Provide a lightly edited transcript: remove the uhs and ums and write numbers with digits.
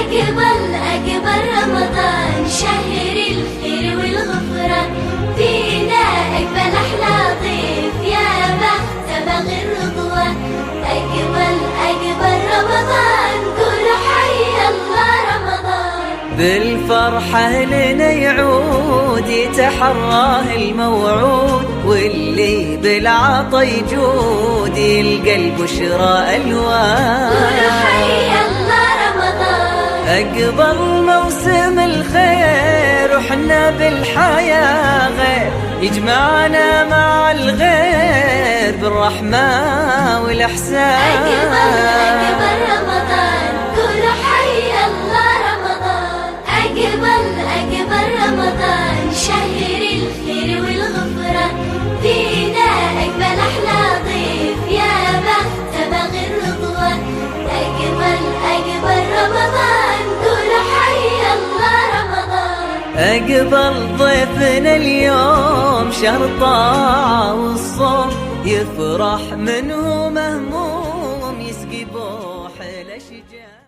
أقبل رمضان شهر الخير والغفران، فينا أقبل أحلى ضيف يا بخت بغي الرضوان. أقبل رمضان قولوا حي الله رمضان. بالفرحة لنا يعود يتحراه الموعود، واللي بالعطا يجود يلقى البشرى ألوان. قولوا حي الله رمضان. أقبل موسم الخير وحنا بالحياة غير، يجمعنا مع الغير بالرحمة والإحسان. أقبل رمضان قولوا حي الله رمضان. أقبل رمضان شهر الخير والغفران، فينا أقبل أحلى ضيف يا بخت بغي الرضوان. أقبل رمضان قولوا حي الله رمضان. أقبل ضيفنا اليوم شهر الطاعة والصوم، يفرح منه مهموم يسقي بوح الأشجار.